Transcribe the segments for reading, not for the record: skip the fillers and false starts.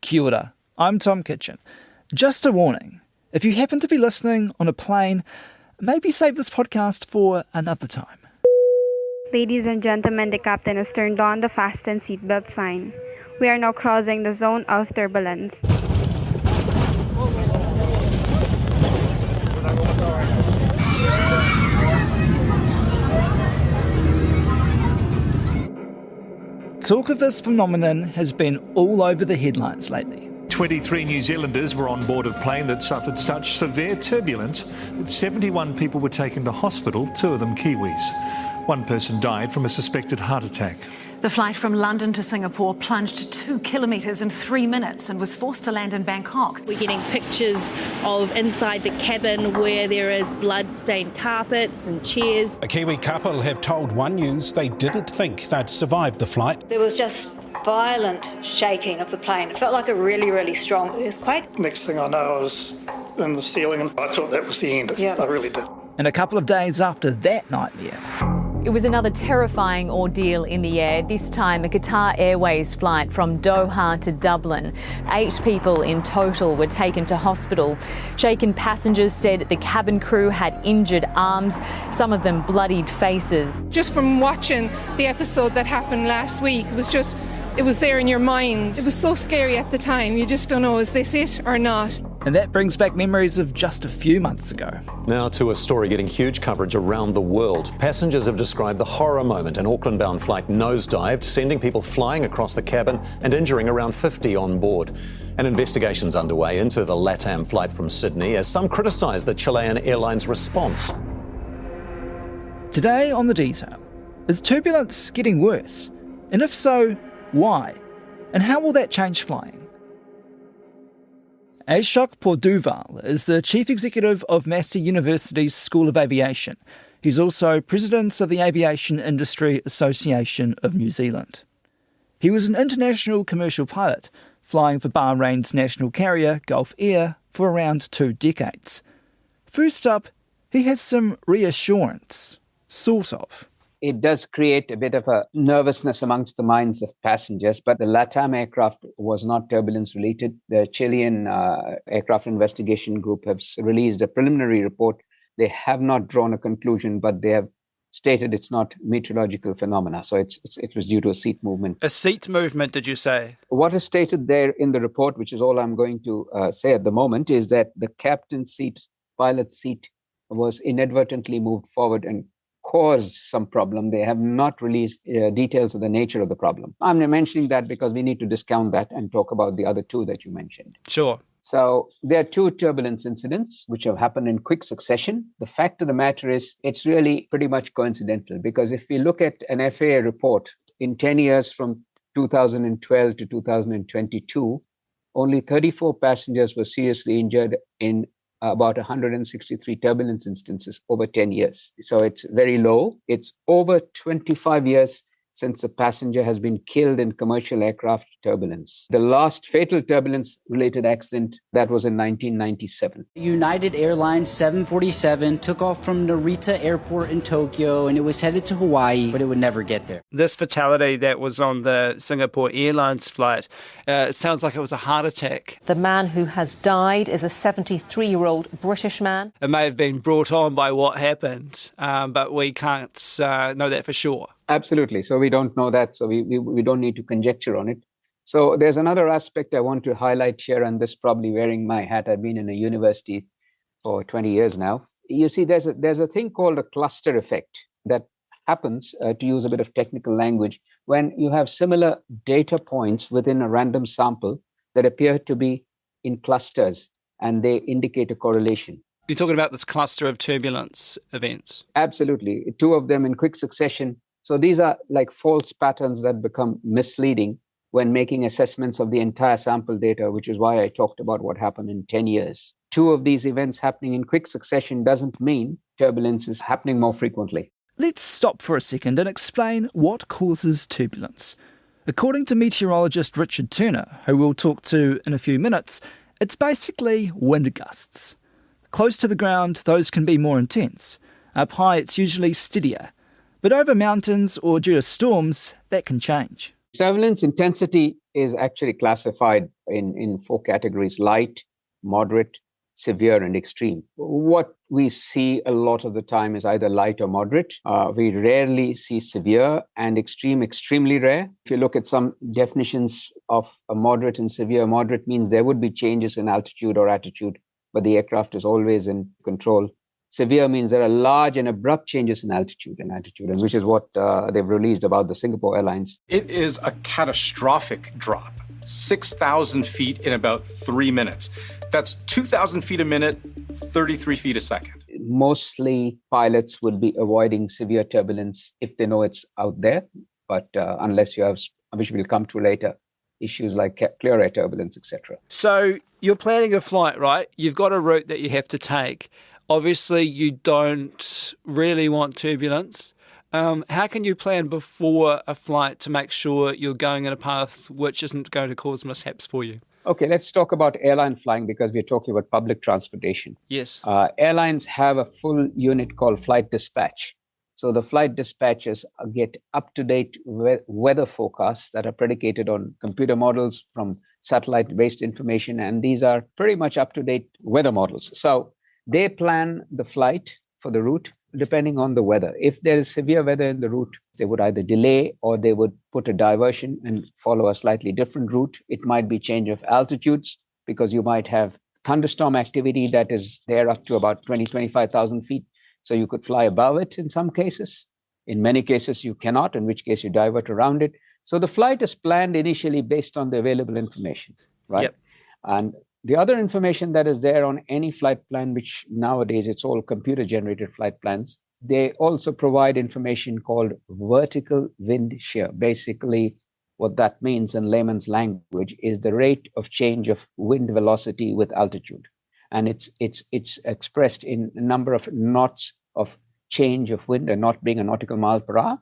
Kia ora, I'm Tom Kitchen. Just a warning, if you happen to be listening on a plane, maybe save this podcast for another time. Ladies and gentlemen, the captain has turned on the fasten seatbelt sign. We are now crossing the zone of turbulence. Talk of this phenomenon has been all over the headlines lately. 23 New Zealanders were on board a plane that suffered such severe turbulence that 71 people were taken to hospital, 2 of them Kiwis. 1 person died from a suspected heart attack. The flight from London to Singapore plunged 2 kilometres in 3 minutes and was forced to land in Bangkok. We're getting pictures of inside the cabin where there is blood-stained carpets and chairs. A Kiwi couple have told One News they didn't think they'd survive the flight. There was just violent shaking of the plane. It felt like a really, really strong earthquake. Next thing I know, I was in the ceiling and I thought that was the end. Yeah. I really did. And a couple of days after that nightmare, it was another terrifying ordeal in the air, this time a Qatar Airways flight from Doha to Dublin. 8 people in total were taken to hospital. Shaken passengers said the cabin crew had injured arms, some of them bloodied faces. Just from watching the episode that happened last week, it was there in your mind. It was so scary at the time. You just don't know, is this it or not? and that brings back memories of just a few months ago. Now to a story getting huge coverage around the world. Passengers have described the horror moment. An Auckland-bound flight nosedived, sending people flying across the cabin and injuring around 50 on board. An investigation's underway into the LATAM flight from Sydney as some criticise the Chilean airline's response. Today on The Detail, is turbulence getting worse? And if so, why? And how will that change flying? Ashok Porduval is the Chief Executive of Massey University's School of Aviation. He's also President of the Aviation Industry Association of New Zealand. He was an international commercial pilot, flying for Bahrain's national carrier Gulf Air for around 2 decades. First up, he has some reassurance, sort of. It does create a bit of a nervousness amongst the minds of passengers, but the LATAM aircraft was not turbulence related. The Chilean Aircraft Investigation Group has released a preliminary report. They have not drawn a conclusion, but they have stated it's not meteorological phenomena. So it was due to a seat movement. A seat movement, did you say? What is stated there in the report, which is all I'm going to say at the moment, is that the captain's seat, pilot's seat, was inadvertently moved forward and caused some problem. They have not released details of the nature of the problem. I'm mentioning that because we need to discount that and talk about the other 2 that you mentioned. Sure. So there are 2 turbulence incidents which have happened in quick succession. The fact of the matter is it's really pretty much coincidental, because if we look at an FAA report in 10 years from 2012 to 2022, only 34 passengers were seriously injured in about 163 turbulence instances over 10 years. So it's very low. It's over 25 years since a passenger has been killed in commercial aircraft turbulence. The last fatal turbulence-related accident, that was in 1997. United Airlines 747 took off from Narita Airport in Tokyo, and it was headed to Hawaii, but it would never get there. This fatality that was on the Singapore Airlines flight, it sounds like it was a heart attack. The man who has died is a 73-year-old British man. It may have been brought on by what happened, but we can't know that for sure. Absolutely. So we don't know that, so we don't need to conjecture on it. So there's another aspect I want to highlight here, and this probably wearing my hat. I've been in a university for 20 years now. You see, there's a thing called a cluster effect that happens, to use a bit of technical language, when you have similar data points within a random sample that appear to be in clusters, and they indicate a correlation. You're talking about this cluster of turbulence events? Absolutely. 2 of them in quick succession. So these are like false patterns that become misleading when making assessments of the entire sample data, which is why I talked about what happened in 10 years. 2 of these events happening in quick succession doesn't mean turbulence is happening more frequently. Let's stop for a second and explain what causes turbulence. According to meteorologist Richard Turner, who we'll talk to in a few minutes, it's basically wind gusts. Close to the ground, those can be more intense. Up high, it's usually steadier. But over mountains or due to storms, that can change. Turbulence intensity is actually classified in 4 categories: light, moderate, severe, and extreme. What we see a lot of the time is either light or moderate. We rarely see severe, and extreme, extremely rare. If you look at some definitions of a moderate and severe, moderate means there would be changes in altitude or attitude, but the aircraft is always in control. Severe means there are large and abrupt changes in altitude and attitude, and which is what they've released about the Singapore Airlines. It is a catastrophic drop. 6,000 feet in about 3 minutes. That's 2,000 feet a minute, 33 feet a second. Mostly pilots will be avoiding severe turbulence if they know it's out there, but unless you have, which we'll come to later, issues like clear air turbulence, etc. So you're planning a flight, right? You've got a route that you have to take. Obviously, you don't really want turbulence. How can you plan before a flight to make sure you're going in a path which isn't going to cause mishaps for you? Okay, let's talk about airline flying because we're talking about public transportation. Yes. Airlines have a full unit called flight dispatch. So the flight dispatchers get up-to-date weather forecasts that are predicated on computer models from satellite-based information, and these are pretty much up-to-date weather models. So they plan the flight for the route depending on the weather. If there is severe weather in the route, they would either delay or they would put a diversion and follow a slightly different route. It might be change of altitudes because you might have thunderstorm activity that is there up to about 25,000 feet. So you could fly above it in some cases. In many cases, you cannot, in which case you divert around it. So the flight is planned initially based on the available information, right? Yep. And the other information that is there on any flight plan, which nowadays it's all computer-generated flight plans, they also provide information called vertical wind shear. Basically, what that means in layman's language is the rate of change of wind velocity with altitude. And it's expressed in a number of knots of change of wind, a knot being a nautical mile per hour,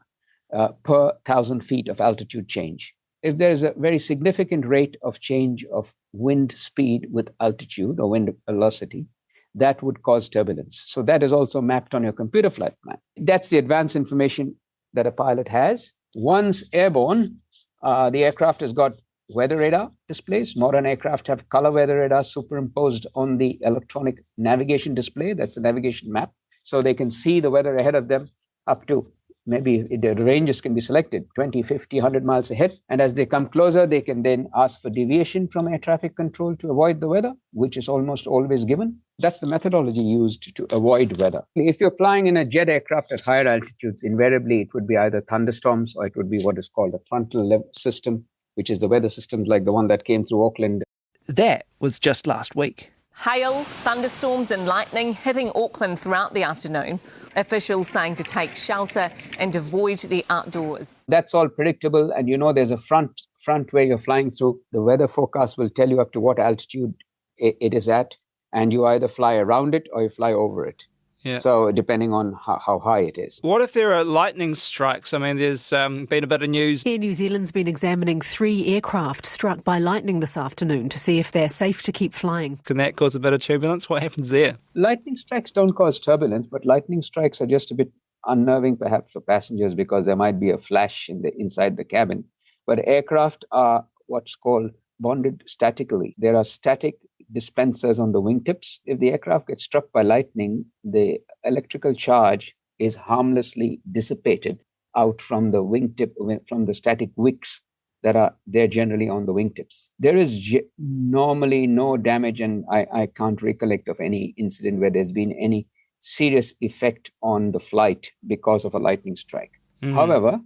per 1,000 feet of altitude change. If there is a very significant rate of change of wind speed with altitude or wind velocity, that would cause turbulence. So that is also mapped on your computer flight plan. That's the advanced information that a pilot has. Once airborne, the aircraft has got weather radar displays. Modern aircraft have color weather radar superimposed on the electronic navigation display. That's the navigation map. So they can see the weather ahead of them up to maybe the ranges can be selected 20, 50, 100 miles ahead. And as they come closer, they can then ask for deviation from air traffic control to avoid the weather, which is almost always given. That's the methodology used to avoid weather. If you're flying in a jet aircraft at higher altitudes, invariably it would be either thunderstorms or it would be what is called a frontal system, which is the weather systems like the one that came through Auckland. That was just last week. Hail, thunderstorms and lightning hitting Auckland throughout the afternoon. Officials saying to take shelter and avoid the outdoors. That's all predictable, and you know there's a front where you're flying through. The weather forecast will tell you up to what altitude it is at, and you either fly around it or you fly over it. Yeah. So depending on how high it is. What if there are lightning strikes? I mean, there's been a bit of news. Air New Zealand's been examining 3 aircraft struck by lightning this afternoon to see if they're safe to keep flying. Can that cause a bit of turbulence? What happens there? Lightning strikes don't cause turbulence, but lightning strikes are just a bit unnerving perhaps for passengers because there might be a flash inside the cabin. But aircraft are what's called bonded statically. There are static dispensers on the wingtips. If the aircraft gets struck by lightning, the electrical charge is harmlessly dissipated out from the wingtip, from the static wicks that are there generally on the wingtips. There is normally no damage, and I can't recollect of any incident where there's been any serious effect on the flight because of a lightning strike. However,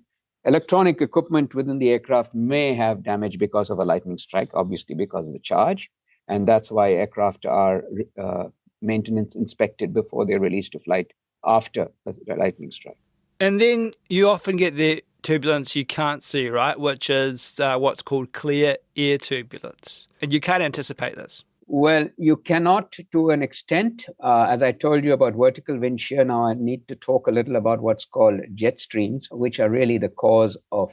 electronic equipment within the aircraft may have damage because of a lightning strike, obviously because of the charge. And that's why aircraft are maintenance inspected before they're released to flight after the lightning strike. And then you often get the turbulence you can't see, right? Which is what's called clear air turbulence. And you can't anticipate this. Well, you cannot to an extent. As I told you about vertical wind shear, now I need to talk a little about what's called jet streams, which are really the cause of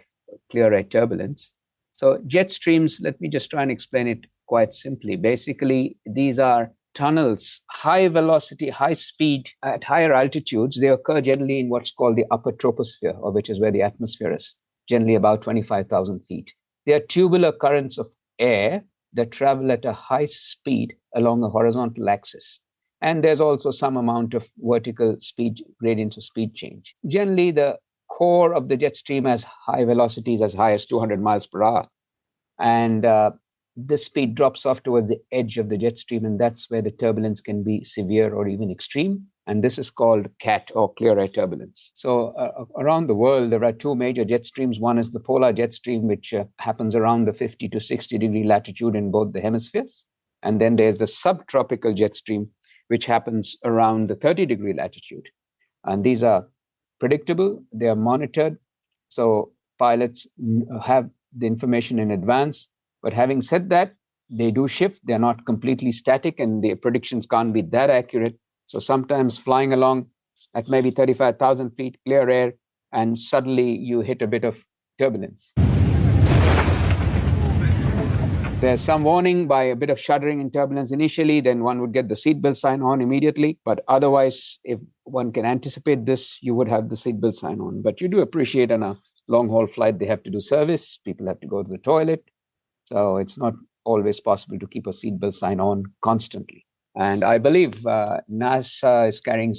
clear air turbulence. So jet streams, let me just try and explain it quite simply. Basically, these are tunnels, high velocity, high speed at higher altitudes. They occur generally in what's called the upper troposphere, or which is where the atmosphere is. generally about 25,000 feet. They are tubular currents of air that travel at a high speed along a horizontal axis. And there's also some amount of vertical speed, gradients of speed change. Generally, the core of the jet stream has high velocities as high as 200 miles per hour. And this speed drops off towards the edge of the jet stream, and that's where the turbulence can be severe or even extreme. And this is called CAT, or clear air turbulence. So around the world, there are two major jet streams. One is the polar jet stream, which happens around the 50 to 60 degree latitude in both the hemispheres. And then there's the subtropical jet stream, which happens around the 30 degree latitude. And these are predictable, they are monitored. So pilots have the information in advance. But having said that, they do shift. They're not completely static, and the predictions can't be that accurate. So sometimes flying along at maybe 35,000 feet, clear air, and suddenly you hit a bit of turbulence. There's some warning by a bit of shuddering in turbulence initially, then one would get the seatbelt sign on immediately. But otherwise, if one can anticipate this, you would have the seatbelt sign on. But you do appreciate on a long-haul flight, they have to do service. People have to go to the toilet. So it's not always possible to keep a seatbelt sign on constantly. And I believe NASA is carrying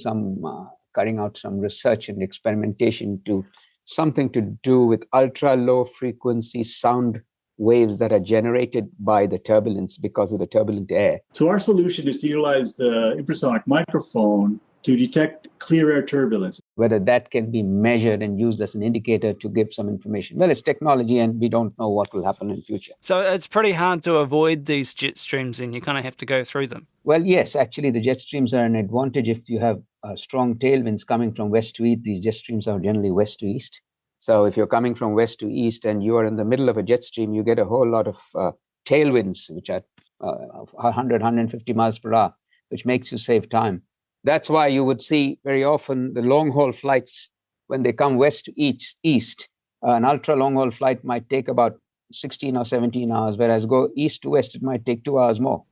out some research and experimentation to something to do with ultra-low frequency sound waves that are generated by the turbulence because of the turbulent air. So our solution is to utilize the infrasonic microphone to detect clear air turbulence. Whether that can be measured and used as an indicator to give some information. Well, it's technology and we don't know what will happen in future. So it's pretty hard to avoid these jet streams and you kind of have to go through them. Well, yes, actually the jet streams are an advantage if you have strong tailwinds coming from west to east. These jet streams are generally west to east. So if you're coming from west to east and you are in the middle of a jet stream, you get a whole lot of tailwinds, which are 100, 150 miles per hour, which makes you save time. That's why you would see very often the long-haul flights, when they come west to east, an ultra-long-haul flight might take about 16 or 17 hours, whereas go east to west, it might take 2 hours more.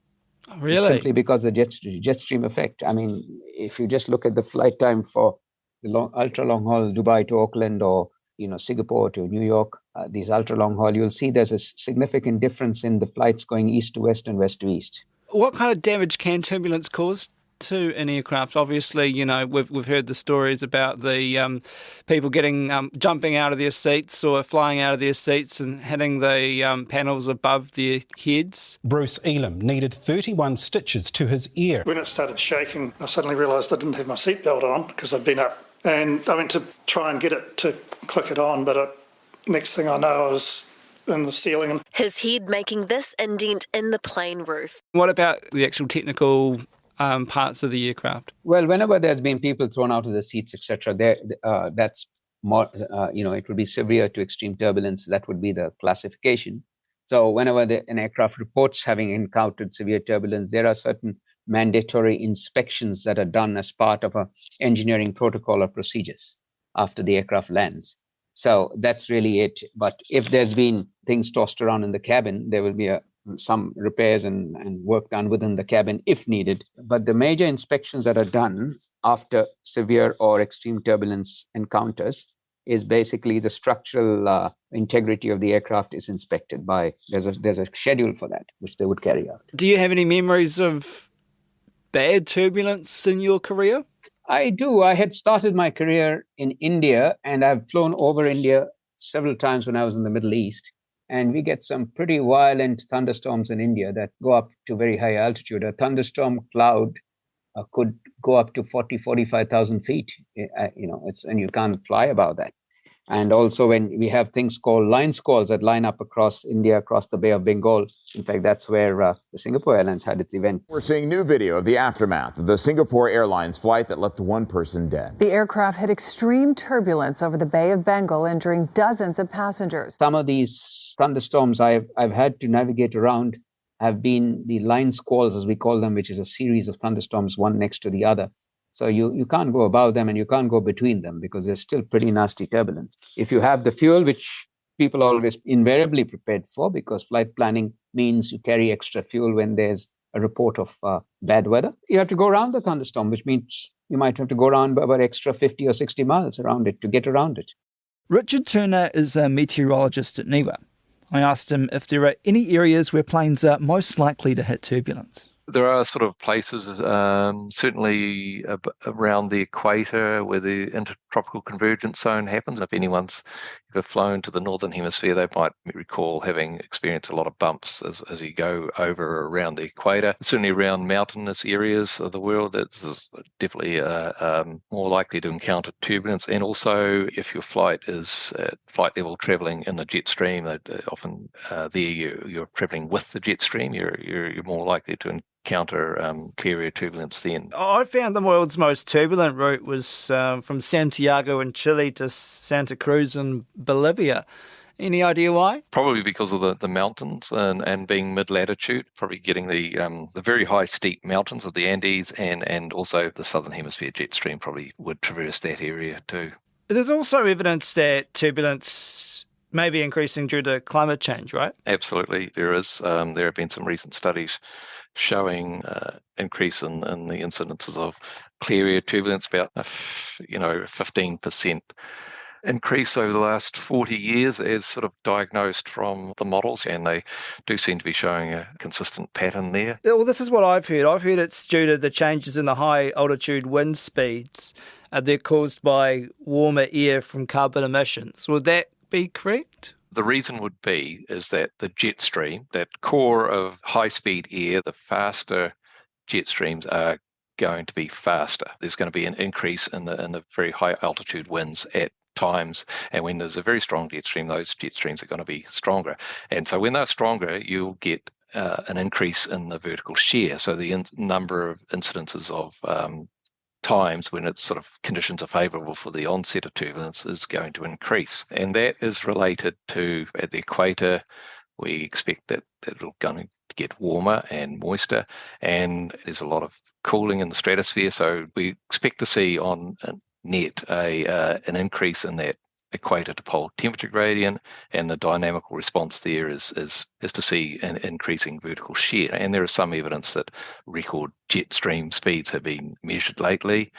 Oh, really? Simply because of the jet stream effect. I mean, if you just look at the flight time for the ultra-long-haul Dubai to Auckland or Singapore to New York, these ultra-long-haul, you'll see there's a significant difference in the flights going east to west and west to east. What kind of damage can turbulence cause to an aircraft? Obviously, we've heard the stories about the people getting jumping out of their seats or flying out of their seats and hitting the panels above their heads. Bruce Elam needed 31 stitches to his ear. When it started shaking, I suddenly realised I didn't have my seatbelt on because I'd been up. And I went to try and get it to click it on, but next thing I know, I was in the ceiling. His head making this indent in the plane roof. What about the actual technical parts of the aircraft? Well, whenever there's been people thrown out of the seats, etc., that's more, it would be severe to extreme turbulence. That would be the classification. So whenever an aircraft reports having encountered severe turbulence, there are certain mandatory inspections that are done as part of a engineering protocol or procedures after the aircraft lands. So that's really it. But if there's been things tossed around in the cabin, there will be some repairs and work done within the cabin if needed. But the major inspections that are done after severe or extreme turbulence encounters is basically the structural integrity of the aircraft is inspected by, there's a schedule for that, which they would carry out. Do you have any memories of bad turbulence in your career? I do. I had started my career in India, and I've flown over India several times when I was in the Middle East. And we get some pretty violent thunderstorms in India that go up to very high altitude. A thunderstorm cloud could go up to 45,000 feet. And you can't fly above that. And also when we have things called line squalls that line up across India, across the Bay of Bengal. In fact, that's where the Singapore Airlines had its event. We're seeing new video of the aftermath of the Singapore Airlines flight that left one person dead. The aircraft hit extreme turbulence over the Bay of Bengal, injuring dozens of passengers. Some of these thunderstorms I've had to navigate around have been the line squalls, as we call them, which is a series of thunderstorms, one next to the other. So you can't go above them and you can't go between them because there's still pretty nasty turbulence. If you have the fuel, which people are always invariably prepared for, because flight planning means you carry extra fuel when there's a report of bad weather, you have to go around the thunderstorm, which means you might have to go around about extra 50 or 60 miles around it to get around it. Richard Turner is a meteorologist at NIWA. I asked him if there are any areas where planes are most likely to hit turbulence. There are sort of places, certainly around the equator where the intertropical convergence zone happens. If anyone's ever flown to the northern hemisphere, they might recall having experienced a lot of bumps as you go over or around the equator. Certainly around mountainous areas of the world, it's definitely more likely to encounter turbulence. And also, if your flight is at flight level travelling in the jet stream, often there you're travelling with the jet stream, you're more likely to encounter clear air turbulence then. I found the world's most turbulent route was from Santiago in Chile to Santa Cruz in Bolivia. Any idea why? Probably because of the mountains and being mid-latitude, probably getting the very high steep mountains of the Andes and also the southern hemisphere jet stream probably would traverse that area too. There's also evidence that turbulence may be increasing due to climate change, right? Absolutely, there is. There have been some recent studies showing increase in the incidences of clear air turbulence, about 15% increase over the last 40 years as sort of diagnosed from the models, and they do seem to be showing a consistent pattern there. Well, this is what I've heard. I've heard it's due to the changes in the high altitude wind speeds. They're caused by warmer air from carbon emissions. Would that be correct? The reason would be is that the jet stream, that core of high-speed air, the faster jet streams are going to be faster. There's going to be an increase in the very high-altitude winds at times, and when there's a very strong jet stream, those jet streams are going to be stronger. And so when they're stronger, you'll get an increase in the vertical shear. So the number of incidences of times when it's sort of conditions are favourable for the onset of turbulence is going to increase. And that is related to, at the equator, we expect that it'll going to get warmer and moister, and there's a lot of cooling in the stratosphere. So we expect to see on net an increase in that equator to pole temperature gradient, and the dynamical response there is to see an increasing vertical shear. And there is some evidence that record jet stream speeds have been measured lately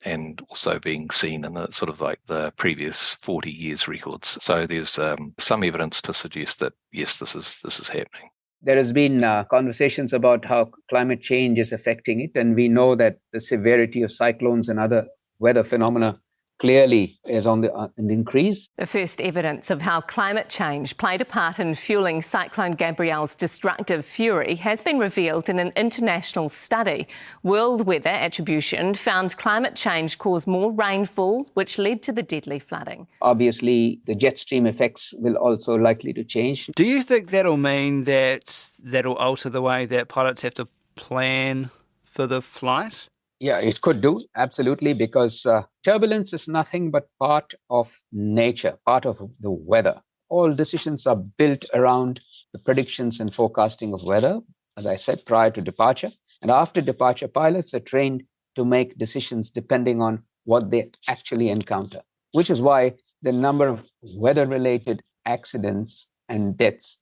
and also being seen in the sort of like the previous 40 years records. So there's some evidence to suggest that yes, this is happening. There has been conversations about how climate change is affecting it, and we know that the severity of cyclones and other weather phenomena clearly is on the increase. The first evidence of how climate change played a part in fueling Cyclone Gabrielle's destructive fury has been revealed in an international study. World Weather Attribution found climate change caused more rainfall, which led to the deadly flooding. Obviously, the jet stream effects will also likely to change. Do you think that'll mean that that'll alter the way that pilots have to plan for the flight? Yeah, it could do, absolutely, because turbulence is nothing but part of nature, part of the weather. All decisions are built around the predictions and forecasting of weather, as I said, prior to departure. And after departure, pilots are trained to make decisions depending on what they actually encounter, which is why the number of weather-related accidents and deaths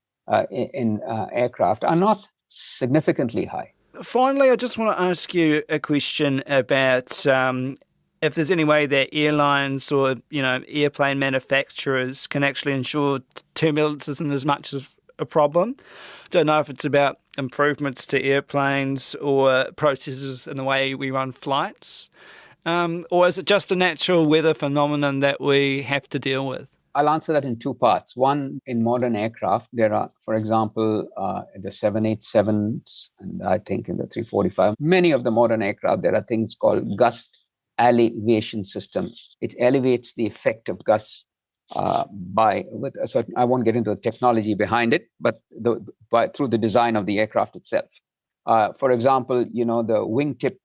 in aircraft are not significantly high. Finally, I just want to ask you a question about if there's any way that airlines or airplane manufacturers can actually ensure turbulence isn't as much of a problem. Don't know if it's about improvements to airplanes or processes in the way we run flights, or is it just a natural weather phenomenon that we have to deal with? I'll answer that in two parts. One, in modern aircraft, there are, for example, the 787s, and I think in the 345, many of the modern aircraft, there are things called gust alleviation system. It alleviates the effect of gusts with a certain, I won't get into the technology behind it, but through the design of the aircraft itself. For example, the wingtip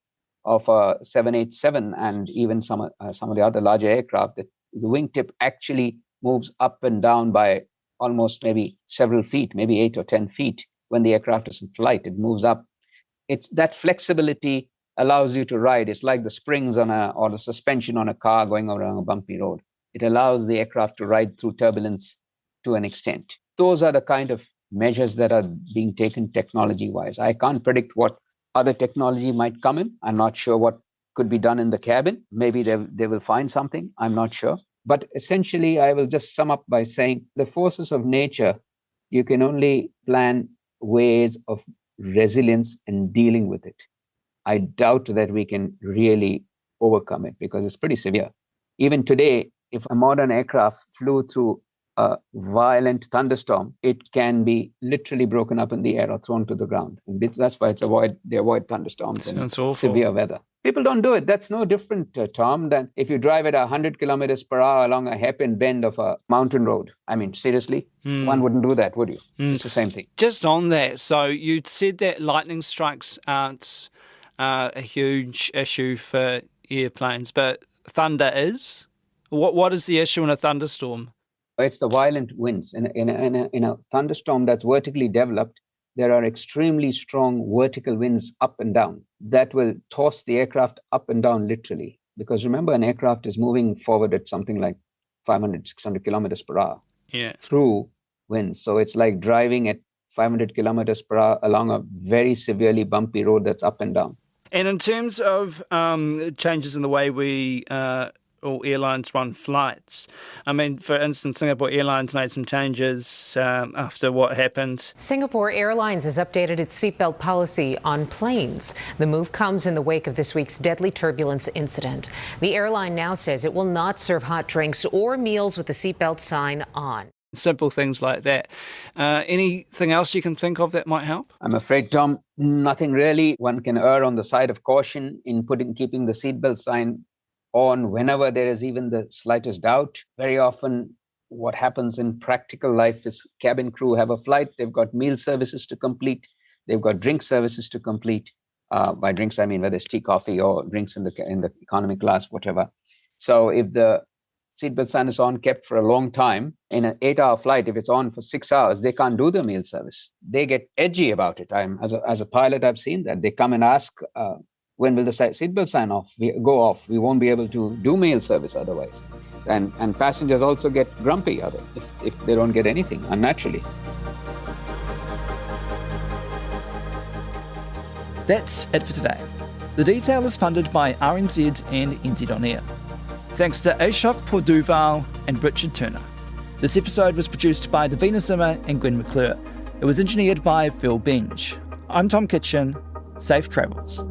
of a 787 and even some of the other larger aircraft, the wingtip actually moves up and down by almost maybe several feet, maybe 8 or 10 feet. When the aircraft is in flight, it moves up. It's that flexibility allows you to ride. It's like the springs or the suspension on a car going around a bumpy road. It allows the aircraft to ride through turbulence to an extent. Those are the kind of measures that are being taken technology-wise. I can't predict what other technology might come in. I'm not sure what could be done in the cabin. Maybe they will find something. I'm not sure. But essentially, I will just sum up by saying the forces of nature, you can only plan ways of resilience and dealing with it. I doubt that we can really overcome it because it's pretty severe. Even today, if a modern aircraft flew through a violent thunderstorm, it can be literally broken up in the air or thrown to the ground. And that's why they avoid thunderstorms and severe weather. People don't do it. That's no different, Tom, than if you drive at 100 kilometers per hour along a hairpin bend of a mountain road. I mean, seriously, one wouldn't do that, would you? It's the same thing. Just on that, so you said that lightning strikes aren't a huge issue for airplanes, but thunder is? What is the issue in a thunderstorm? It's the violent winds. In a thunderstorm that's vertically developed, there are extremely strong vertical winds up and down that will toss the aircraft up and down literally. Because remember, an aircraft is moving forward at something like 500, 600 kilometers per hour through winds. So it's like driving at 500 kilometers per hour along a very severely bumpy road that's up and down. And in terms of changes in the way we all airlines run flights, I mean, for instance, Singapore Airlines made some changes after what happened. Singapore Airlines has updated its seatbelt policy on planes. The move comes in the wake of this week's deadly turbulence incident. The airline now says it will not serve hot drinks or meals with the seatbelt sign on. Simple things like that. Anything else you can think of that might help? I'm afraid, Tom, nothing really. One can err on the side of caution in keeping the seatbelt sign on whenever there is even the slightest doubt. Very often, what happens in practical life is cabin crew have a flight. They've got meal services to complete. They've got drink services to complete. By drinks, I mean whether it's tea, coffee, or drinks in the economy class, whatever. So if the seatbelt sign is on, kept for a long time, in an 8-hour flight, if it's on for 6 hours, they can't do the meal service. They get edgy about it. As a pilot, I've seen that. They come and ask, when will the seatbelt sign go off? We won't be able to do meal service otherwise. And passengers also get grumpy if they don't get anything unnaturally. That's it for today. The Detail is funded by RNZ and NZ On Air. Thanks to Ashok Porduval and Richard Turner. This episode was produced by Davina Zimmer and Gwen McClure. It was engineered by Phil Benj. I'm Tom Kitchen. Safe travels.